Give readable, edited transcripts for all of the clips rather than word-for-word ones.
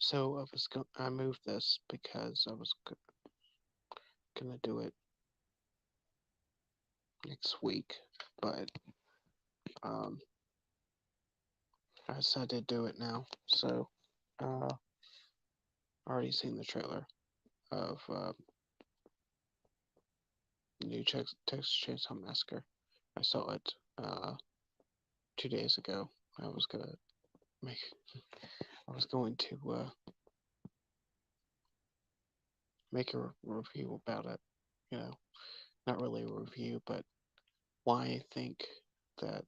So I moved this because I was gonna do it next week, but um, I decided to do it now. So I already seen the trailer of new Texas Chainsaw Massacre. I saw it 2 days ago. I was gonna make. I was going to make a review about it. You know, not really a review, but why I think that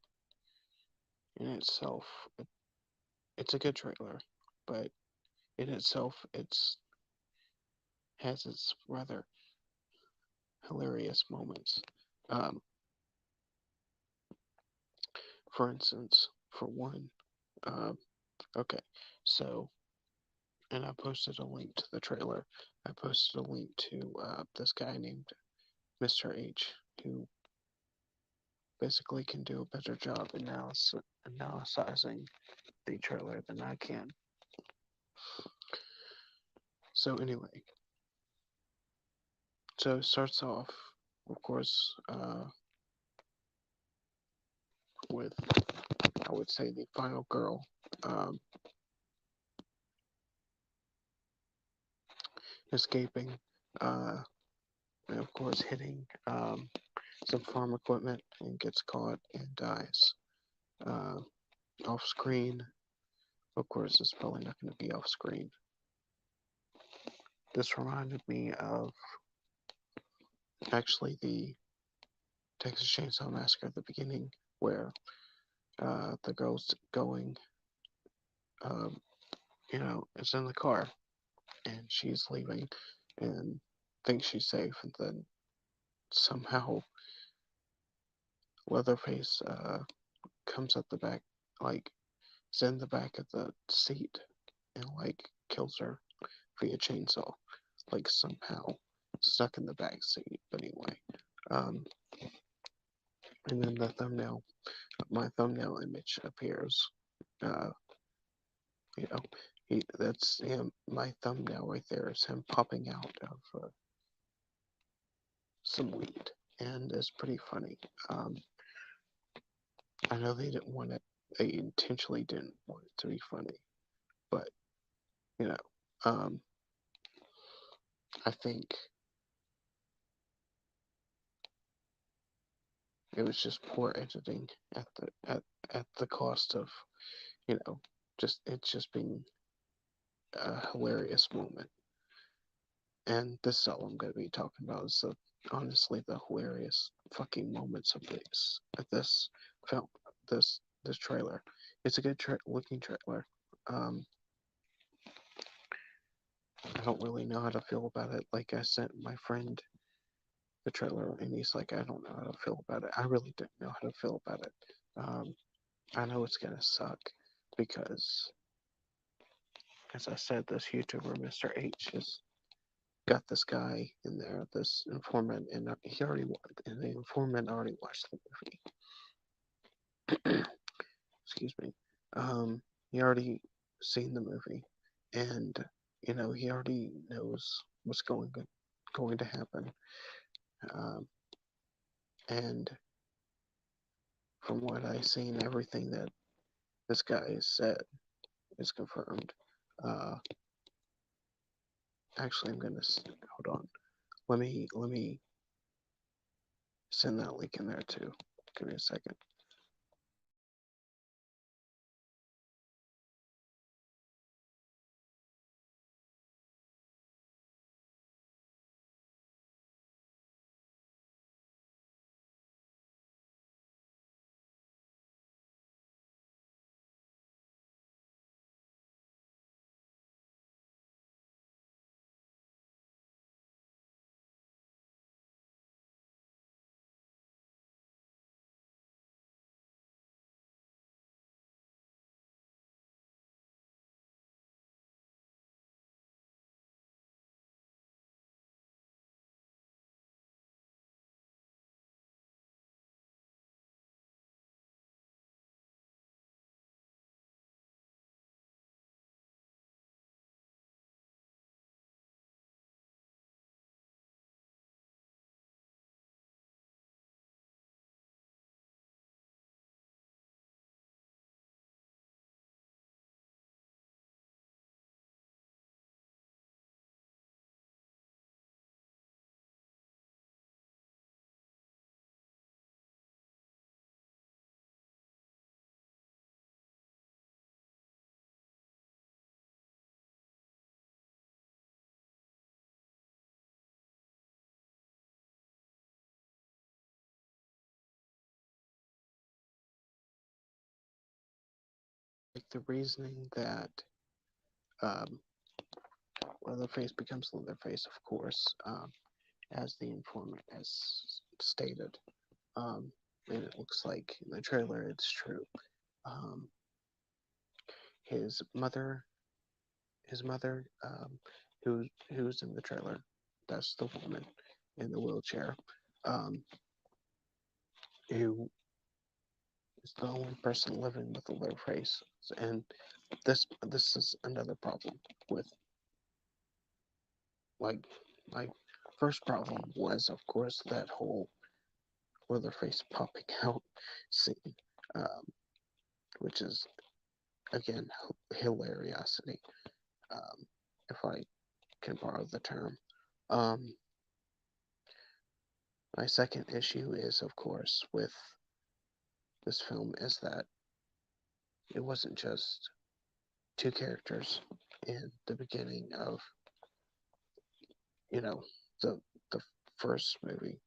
in itself it's a good trailer, but in itself it's has its rather hilarious moments. Um, for instance, for one, um, okay, so and I posted a link to the trailer. I posted a link to this guy named Mr. H, who basically can do a better job analyzing the trailer than I can. So anyway, so it starts off, of course, with I would say the final girl um, escaping, uh, and of course hitting some farm equipment and gets caught and dies. Uh, Off screen, of course, it's probably not going to be off screen. This reminded me of actually the Texas Chainsaw Massacre at the beginning, where the girl's going, um, is in the car and she's leaving and thinks she's safe, and then somehow Leatherface comes up the back, like, is in the back of the seat and, like, kills her via chainsaw, like, somehow stuck in the back seat. But anyway, um, and then my thumbnail image appears. Uh, you know, that's him. My thumbnail right there is him popping out of some weed, and it's pretty funny. Um, I know they didn't want it. They intentionally didn't want it to be funny, but you know, um, I think it was just poor editing at the cost of, you know, just it's just being a hilarious moment. And this is all I'm going to be talking about is honestly the hilarious fucking moments of this film, this trailer. It's a good looking trailer. Um, I don't really know how to feel about it. Like, I sent my friend the trailer, and he's like, I don't know how to feel about it. I really didn't know how to feel about it. Um, I know it's gonna suck because, as I said, this YouTuber, Mr. H, has got this guy in there, this informant, and and the informant already watched the movie. Excuse me. He already seen the movie, and he already knows what's going to happen. Um, and from what I've seen, everything that this guy has said is confirmed. Uh, Actually, I'm gonna hold on. Let me send that link in there too. Give me a second. the reasoning that um, Leatherface becomes Leatherface, of course, as the informant has stated. Um, and it looks like in the trailer it's true. Um, his mother, his mother, who's in the trailer, that's the woman in the wheelchair, um, who is the only person living with the Leatherface. And this is another problem with like my first problem was of course that whole Leatherface popping out scene, um, which is again hilariosity, if I can borrow the term. Um, my second issue is of course with this film is that it wasn't just two characters in the beginning of you know the the first movie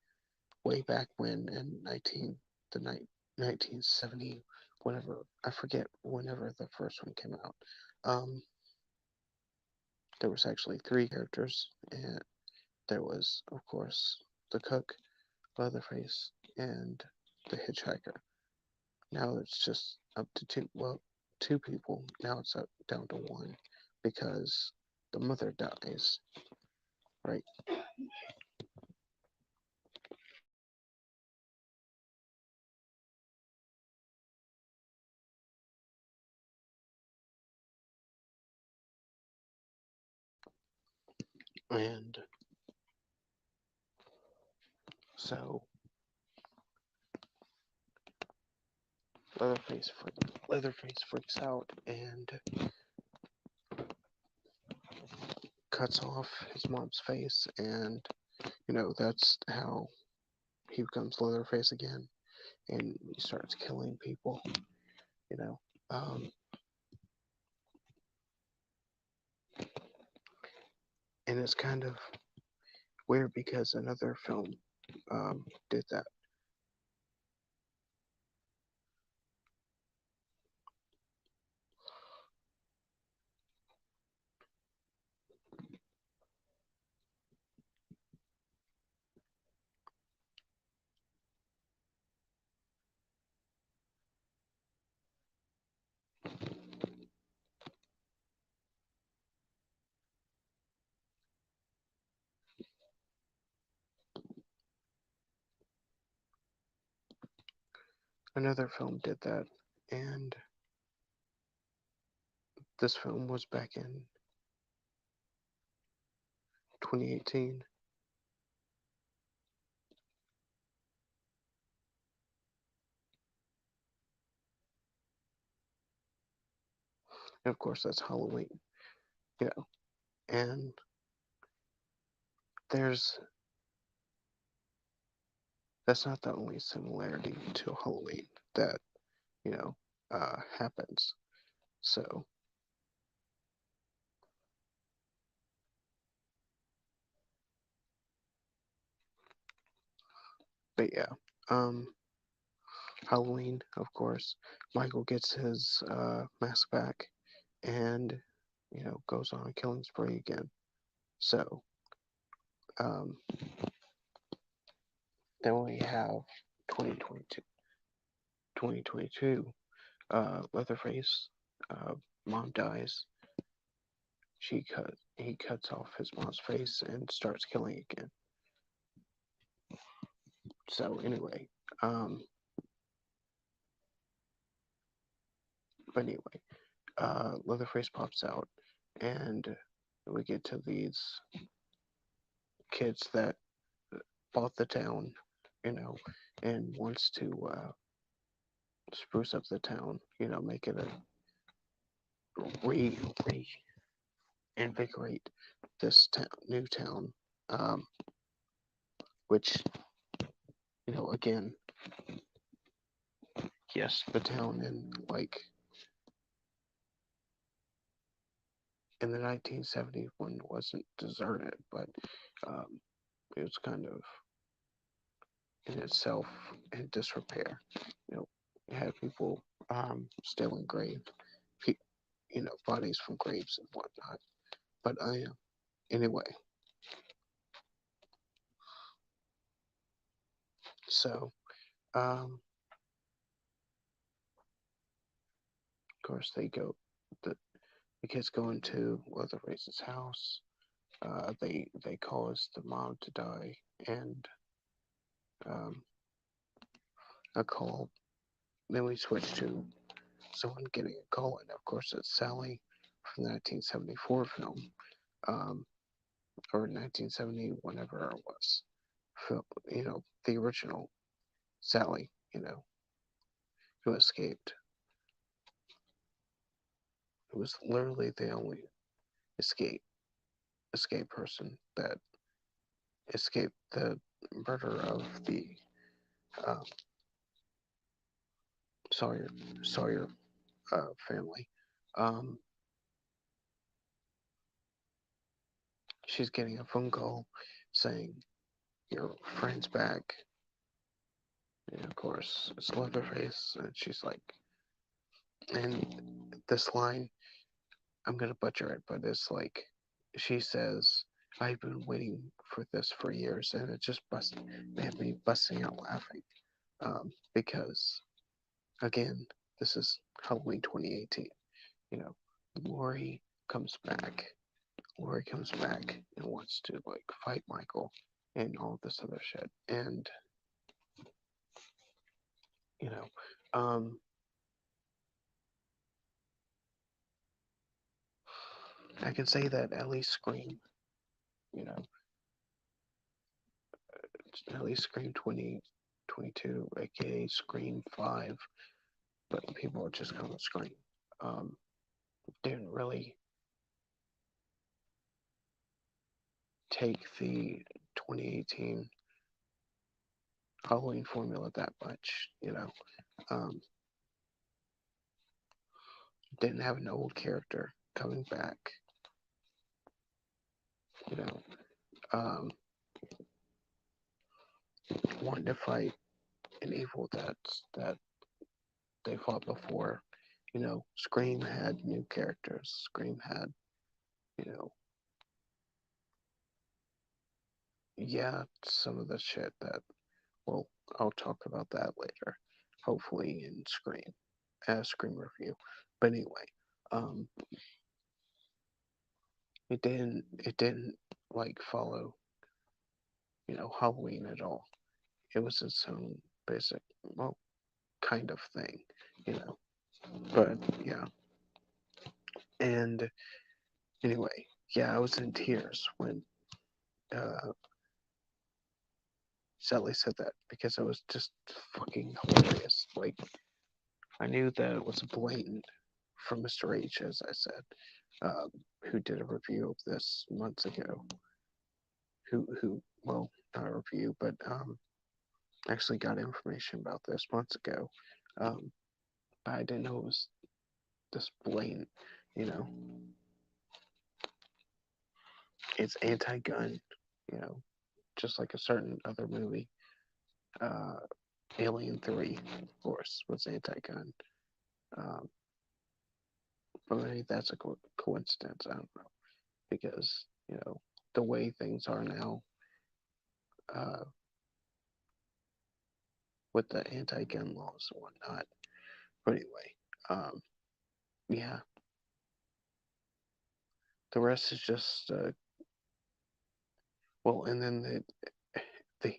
way back when in 1970, whenever I forget whenever the first one came out. Um, there was actually three characters, and there was of course the cook, Leatherface, and the hitchhiker. Now it's just up to two. Well, two people. Now it's up down to one because the mother dies. Right, and so Leatherface freaks out and cuts off his mom's face, and that's how he becomes Leatherface again, and he starts killing people. You know, um, and it's kind of weird because another film did that. Another film did that, and this film was back in 2018. And of course, that's Halloween. You know, and there's that's not the only similarity to Halloween that happens. So, but yeah, um, Halloween, of course, Michael gets his mask back and goes on a killing spree again. So, um, then we have 2022. 2022, Leatherface, uh, mom dies. He cuts off his mom's face and starts killing again. So anyway, um, but anyway, Leatherface pops out, and we get to these kids that bought the town, you know, and wants to spruce up the town, make it a re invigorate this new town, um, which again, yes, the town in the 1970s one wasn't deserted, but um, it was kind of in itself in disrepair. You know, you had people stealing graves, bodies from graves and whatnot. But anyway, so of course the, the kids go into Leatherface's house. They cause the mom to die, and um, a call. Then we switch to someone getting a call, and of course it's Sally from the 1974 film, um, or 1970, whenever it was. Film, the original Sally, who escaped. It was literally the only escape person that escaped the murder of the um, Sawyer family. Um, she's getting a phone call saying your friend's back. And of course, it's Leatherface, and she's like, and this line, I'm gonna butcher it, but it's like, she says, I've been waiting for this for years, and it just had me busting out laughing, because again, this is Halloween 2018. You know, Laurie comes back. Laurie comes back and wants to like fight Michael and all this other shit, and you know, um, I can say that at least Scream, you know, at least Scream 2022, aka Scream 5, but people just call it Scream. Um, didn't really take the 2018 Halloween formula that much, didn't have an old character coming back, you know, um, wanting to fight an evil that they fought before. Scream had new characters. Scream had, you know, yeah, some of the shit that, well, I'll talk about that later, hopefully in Scream review. But anyway, um, it didn't like follow, Halloween at all. It was its own basic, well, kind of thing, you know. But yeah, and anyway, yeah, I was in tears when uh, Sally said that because it was just fucking hilarious. Like, I knew that it was blatant from Mr. H, as I said, um, who did a review of this months ago. Well, not a review, but actually got information about this months ago. Um, but I didn't know it was this blatant. You know, it's anti-gun. You know, just like a certain other movie. Uh, Alien 3, of course, was anti-gun. Um, but maybe that's a coincidence. I don't know. Because, the way things are now, uh, with the anti-gun laws and whatnot. But anyway, um, yeah, the rest is just, well, and then the,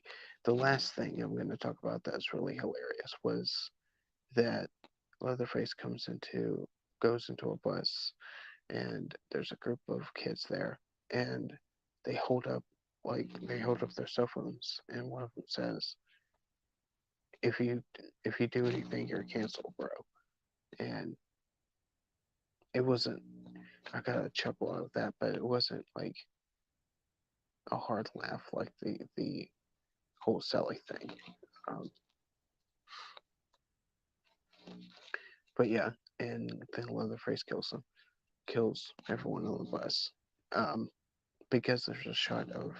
the last thing I'm going to talk about that's really hilarious was that Leatherface goes into a bus, and there's a group of kids there, and they hold up their cell phones, and one of them says, "If you do anything, you're canceled, bro." And it wasn't. I got a chuckle out of that, but it wasn't like a hard laugh like the whole Sally thing. Um, but yeah, and then Leatherface kills everyone on the bus, um, because there's a shot of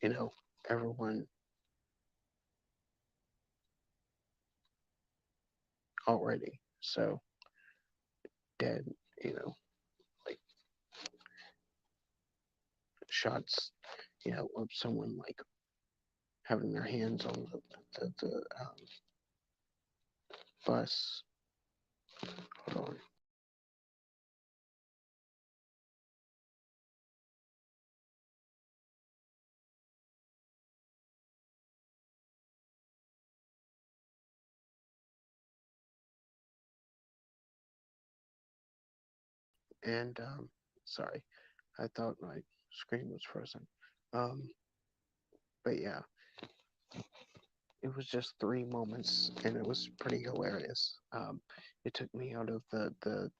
you know everyone already so dead, you know, like shots, of someone like having their hands on the bus. Hold on. And sorry, I thought my screen was frozen. Um, but yeah, it was just 3 moments, and it was pretty hilarious. It took me out of the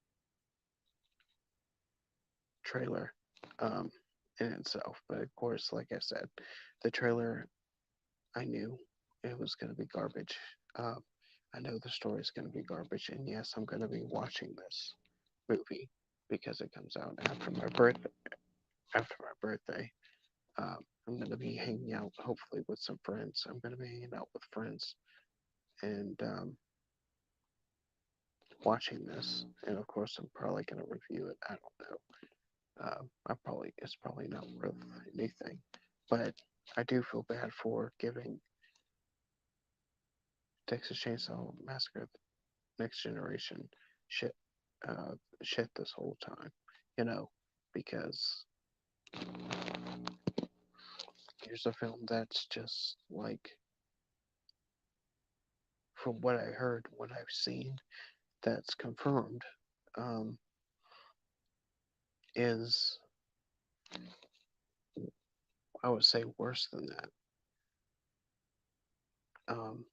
trailer um, in itself, but of course, like I said, the trailer, I knew it was going to be garbage. Um, I know the story is going to be garbage, and yes, I'm going to be watching this movie because it comes out after my birthday. After my birthday, I'm going to be hanging out, hopefully, with some friends. I'm going to be hanging out with friends and watching this, and of course, I'm probably going to review it. I don't know. It's probably not worth anything, but I do feel bad for giving Texas Chainsaw Massacre Next Generation shit, uh, shit this whole time, you know, because here's a film that's just like, from what I heard, what I've seen, that's confirmed, um, is, I would say, worse than that. Um,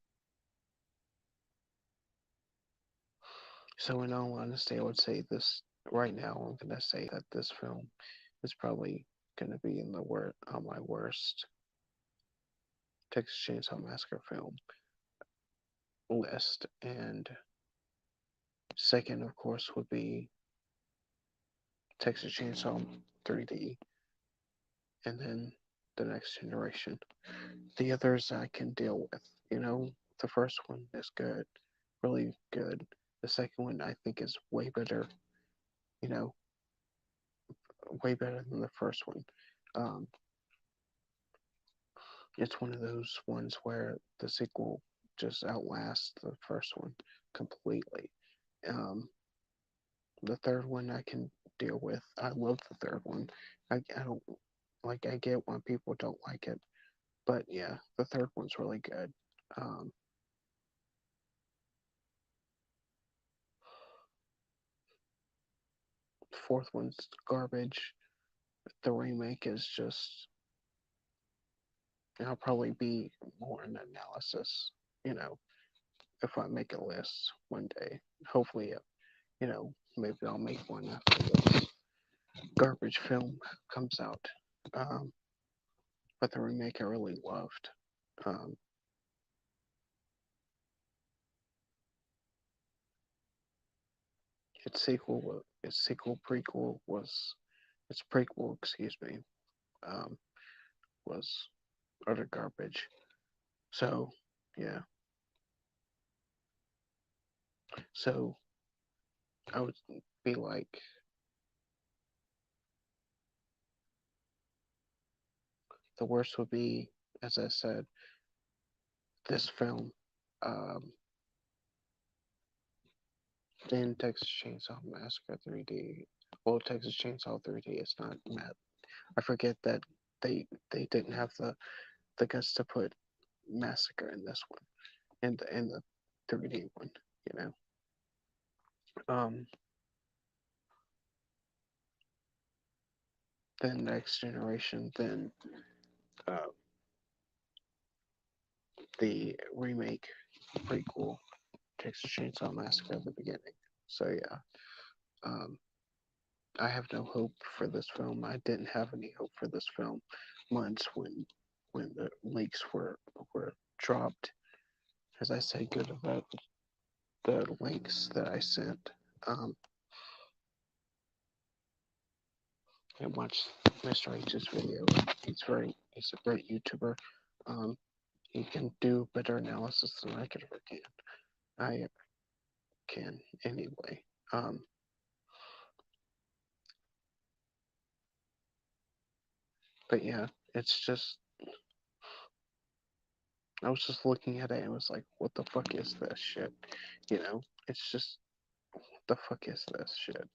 so in all honesty, I would say this right now. I'm gonna say that this film is probably gonna be in the on my worst Texas Chainsaw Massacre film list, and second, of course, would be Texas Chainsaw 3D, and then the Next Generation. The others I can deal with. The first one is good, really good. The second one I think is way better. You know, way better than the first one. Um, it's one of those ones where the sequel just outlasts the first one completely. Um, the third one I can deal with. I love the third one. I don't like. I get why people don't like it, but yeah, the third one's really good. Um, the fourth one's garbage. The remake is just. I'll probably be more in analysis. You know, if I make a list one day, hopefully, maybe I'll make one after this garbage film comes out. Um, but the remake I really loved. Um, its prequel, excuse me, um, was utter garbage. So, yeah. So I would be like, the worst would be, as I said, this film. Um, then Texas Chainsaw Massacre 3D. Well, Texas Chainsaw 3D is not Matt. I forget that they didn't have the guts to put Massacre in this one, in the 3D one. You know. Um, then Next Generation. Then uh, the remake prequel Texas Chainsaw Massacre at the beginning. So yeah, um, I have no hope for this film. I didn't have any hope for this film months when the leaks were dropped. As I say good about the links that I sent. Um, and watch Mr. H's video. He's a great YouTuber. Um, he can do better analysis than I could ever can. I can anyway. Um, But yeah, it's just I was just looking at it and was like, what the fuck is this shit? You know? It's just what the fuck is this shit?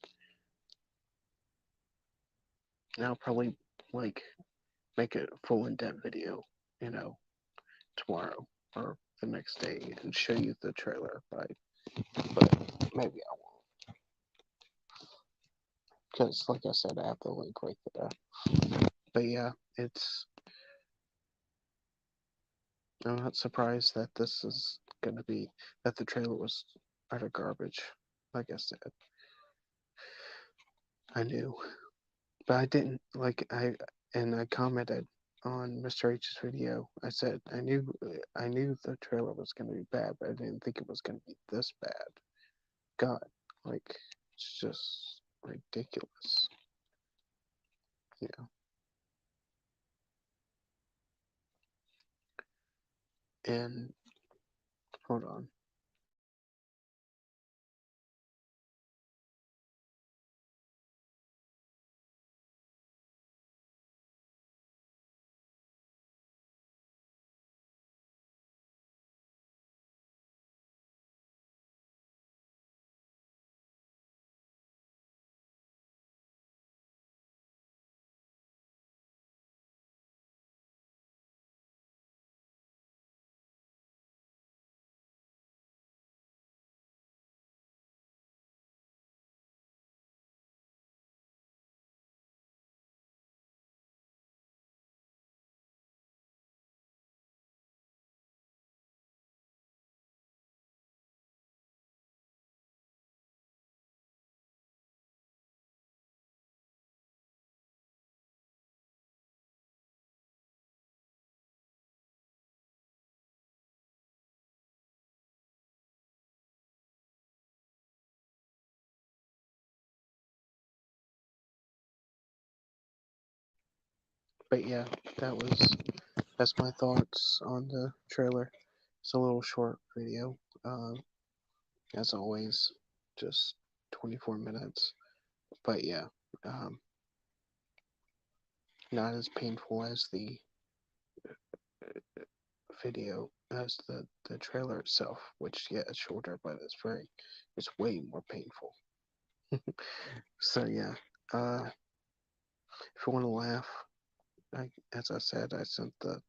And I'll probably like make a full in-depth video, you know, tomorrow or the next day and show you the trailer, right? But maybe I won't. Because like I said, I have the link right there. But yeah, it's I'm not surprised that this is gonna be that the trailer was utter garbage. Like I said, I knew, but I didn't like I commented on Mr. H's video. I said I knew the trailer was gonna be bad, but I didn't think it was gonna be this bad. God, like it's just ridiculous. Yeah, and hold on. But yeah, that's my thoughts on the trailer. It's a little short video. As always, just 24 minutes. But yeah, um, not as painful as the video, as the trailer itself, which, yeah, it's shorter, but it's way more painful. So yeah, if you want to laugh, as I said, I sent the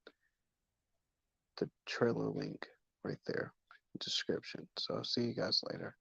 trailer link right there, description. So I'll see you guys later.